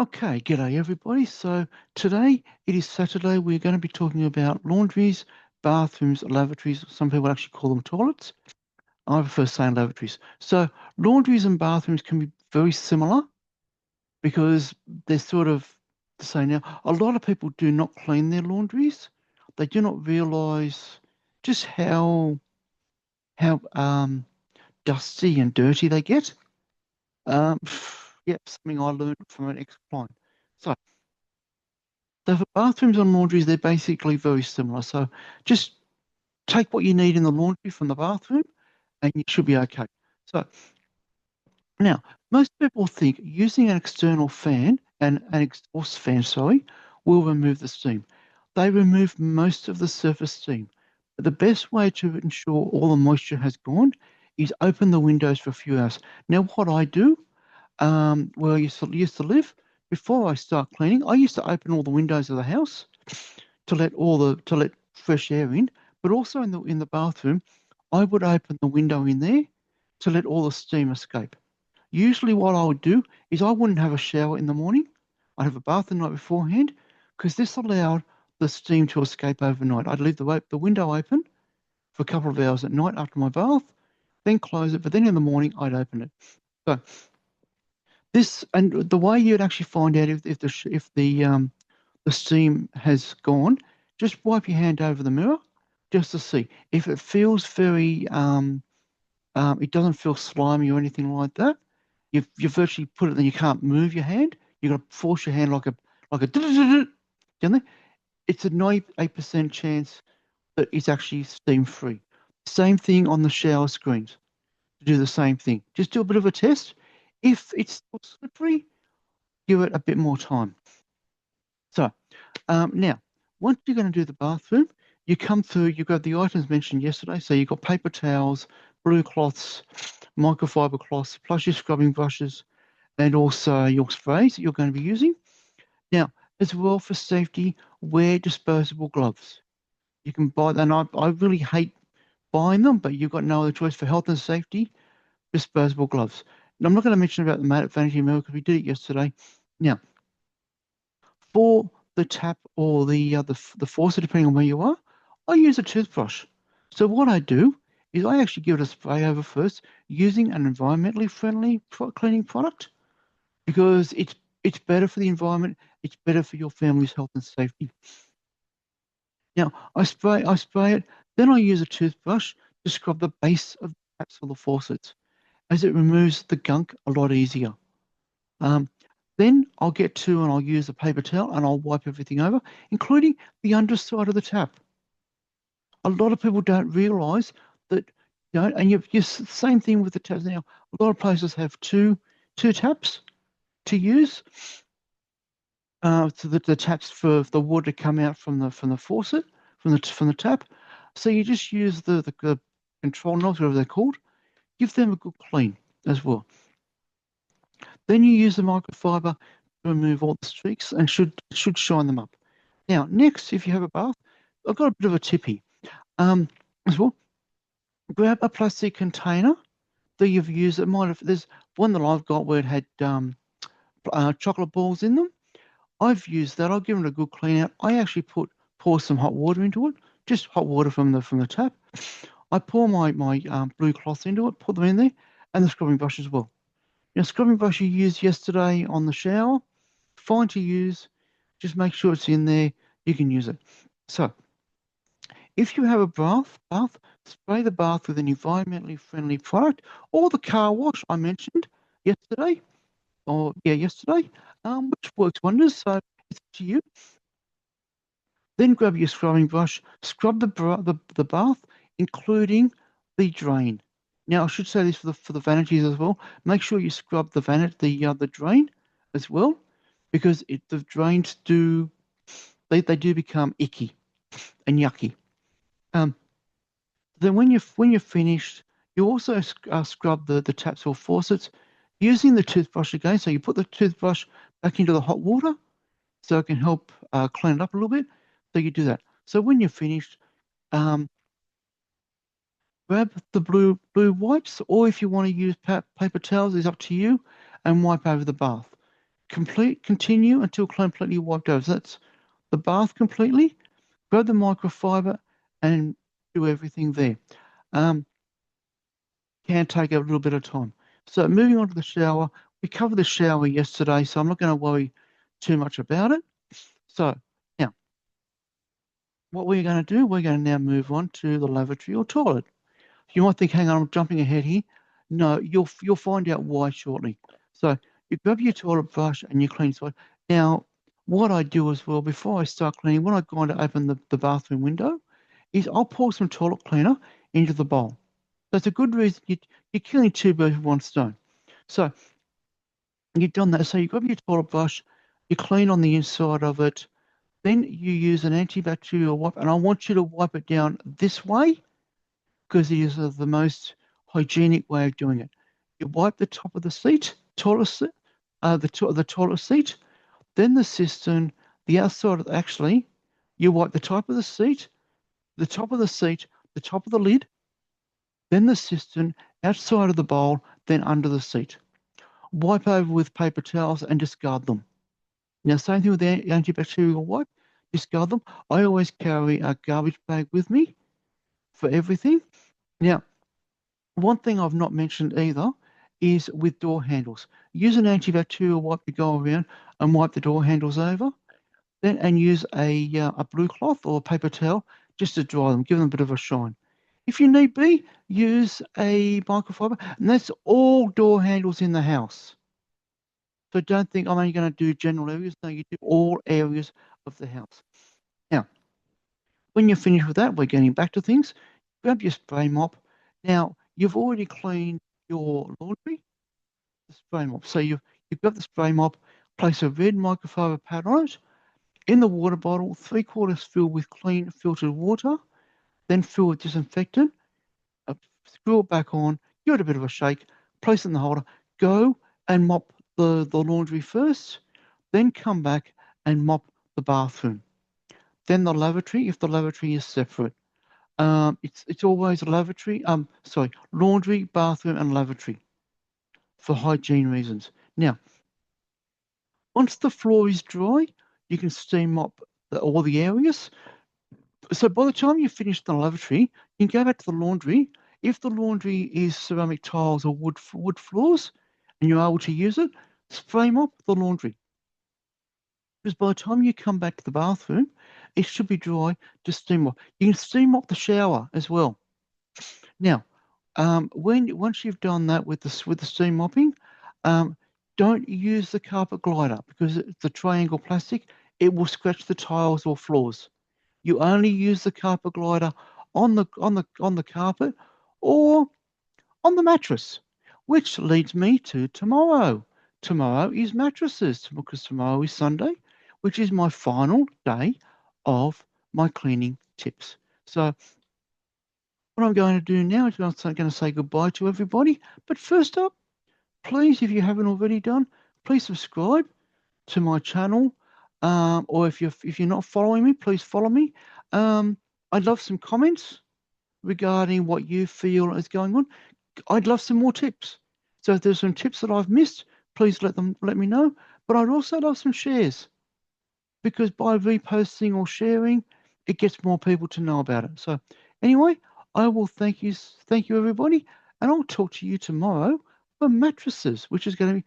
Okay, g'day everybody. So today it is Saturday. We're going to be talking about laundries, bathrooms, lavatories. Some people actually call them toilets. I prefer saying lavatories. So laundries and bathrooms can be very similar because they're sort of the same. Now, a lot of people do not clean their laundries. They do not realise just how dusty and dirty they get. Um, yeah, something I learned from an ex-client. So for bathrooms and laundries, they're basically very similar. So just take what you need in the laundry from the bathroom and you should be okay. So now, most people think using an external fan and an exhaust fan, sorry, will remove the steam. They remove most of the surface steam. But the best way to ensure all the moisture has gone is open the windows for a few hours. Now, what I do, where I used to live, before I start cleaning, I used to open all the windows of the house to let fresh air in, but also in the bathroom, I would open the window in there to let all the steam escape. Usually, what I would do is I wouldn't have a shower in the morning. I'd have a bath the night beforehand because this allowed the steam to escape overnight. I'd leave the window open for a couple of hours at night after my bath, then close it, but then in the morning I'd open it. So this and the way you'd actually find out if the steam has gone, just wipe your hand over the mirror just to see if it feels it doesn't feel slimy or anything like that. You virtually put it, then you can't move your hand. You've got to force your hand like a generally. It's a 98% chance that it's actually steam free. Same thing on the shower screens. To do the same thing. Just do a bit of a test. If it's still slippery, give it a bit more time. So now, once you're going to do the bathroom, you come through, you've got the items mentioned yesterday. So you've got paper towels, blue cloths, microfibre cloths, plus your scrubbing brushes, and also your sprays that you're going to be using. Now, as well for safety, wear disposable gloves. You can buy them. I really hate buying them, but you've got no other choice for health and safety, disposable gloves. And I'm not going to mention about the mat at Vanity Mill because we did it yesterday. Now, for the tap or the faucet, depending on where you are, I use a toothbrush. So what I do is I actually give it a spray over first using an environmentally friendly cleaning product because it's better for the environment, it's better for your family's health and safety. Now I spray it, then I use a toothbrush to scrub the base of the taps for the faucets as it removes the gunk a lot easier. Um, then I'll get to and I'll use a paper towel and I'll wipe everything over, including the underside of the tap. A lot of people don't realise that, and you same thing with the taps now. A lot of places have two taps to use. So the taps for the water to come out from the faucet from the tap. So you just use the control knobs, whatever they're called. Give them a good clean as well. Then you use the microfiber to remove all the streaks and should shine them up. Now, next, if you have a bath, I've got a bit of a tippy. As well, grab a plastic container that you've used. It might have. There's one that I've got where it had chocolate balls in them. I've used that. I'll give it a good clean out. I actually pour some hot water into it, just hot water from the tap. I pour my blue cloths into it, put them in there, and the scrubbing brush as well. Now, scrubbing brush you used yesterday on the shower, fine to use. Just make sure it's in there. You can use it. So, if you have a bath, spray the bath with an environmentally friendly product or the car wash I mentioned yesterday, yesterday, which works wonders. So it's up to you. Then grab your scrubbing brush, scrub the bath, including the drain. Now I should say this for the vanities as well. Make sure you scrub the drain as well, because the drains they do become icky and yucky. Um, then when you're finished, you also scrub the taps or faucets using the toothbrush again. So you put the toothbrush back into the hot water so it can help clean it up a little bit. So you do that. So when you're finished, um, grab the blue wipes, or if you want to use paper towels, it's up to you, and wipe over the bath. continue until completely wiped over. So that's the bath completely. Grab the microfiber and do everything there. Can take a little bit of time. So moving on to the shower, we covered the shower yesterday, so I'm not going to worry too much about it. So now, what we're going to do, we're going to now move on to the lavatory or toilet. You might think, hang on, I'm jumping ahead here. No, you'll find out why shortly. So you grab your toilet brush and you clean side. Now, what I do as well, before I start cleaning, when I go on to open the bathroom window, is I'll pour some toilet cleaner into the bowl. That's a good reason. You're killing two birds with one stone. So you've done that. So you grab your toilet brush, you clean on the inside of it. Then you use an antibacterial wipe, and I want you to wipe it down this way because it is the most hygienic way of doing it. You wipe the top of the seat, toilet seat, the toilet seat, then the cistern, the outside of actually, you wipe the top of the seat, the top of the seat, the top of the lid, then the cistern, outside of the bowl, then under the seat. Wipe over with paper towels and discard them. Now, same thing with the antibacterial wipe, discard them. I always carry a garbage bag with me for everything. Now, one thing I've not mentioned either is with door handles. Use an antibacterial wipe to go around and wipe the door handles over. Then and use a blue cloth or a paper towel just to dry them, give them a bit of a shine. If you need be, use a microfiber, and that's all door handles in the house. So don't think I'm only going to do general areas. No, you do all areas of the house. Now, when you're finished with that, we're getting back to things. Grab your spray mop. Now, you've already cleaned your laundry, the spray mop. So you've got the spray mop, place a red microfiber pad on it. In the water bottle, 3/4 filled with clean filtered water, then fill with disinfectant, screw it back on, give it a bit of a shake, place it in the holder, go and mop the laundry first, then come back and mop the bathroom. Then the lavatory, if the lavatory is separate. It's always a lavatory, laundry, bathroom, and lavatory for hygiene reasons. Now, once the floor is dry, you can steam mop all the areas. So by the time you finish the lavatory, you can go back to the laundry. If the laundry is ceramic tiles or wood floors, and you're able to use it, spray mop the laundry. Because by the time you come back to the bathroom, it should be dry to steam mop. You can steam mop the shower as well. Now, once you've done that with the steam mopping, don't use the carpet glider because it's a triangle plastic. It will scratch the tiles or floors. You only use the carpet glider on the carpet or on the mattress, which leads me to tomorrow. Tomorrow is mattresses because tomorrow is Sunday, which is my final day of my cleaning tips. So what I'm going to do now is I'm going to say goodbye to everybody. But first up, please, if you haven't already done, please subscribe to my channel. Or if you're not following me, please follow me. I'd love some comments regarding what you feel is going on. I'd love some more tips. So if there's some tips that I've missed, please let me know. But I'd also love some shares because by reposting or sharing, it gets more people to know about it. So anyway, I will thank you everybody, and I'll talk to you tomorrow for mattresses, which is going to be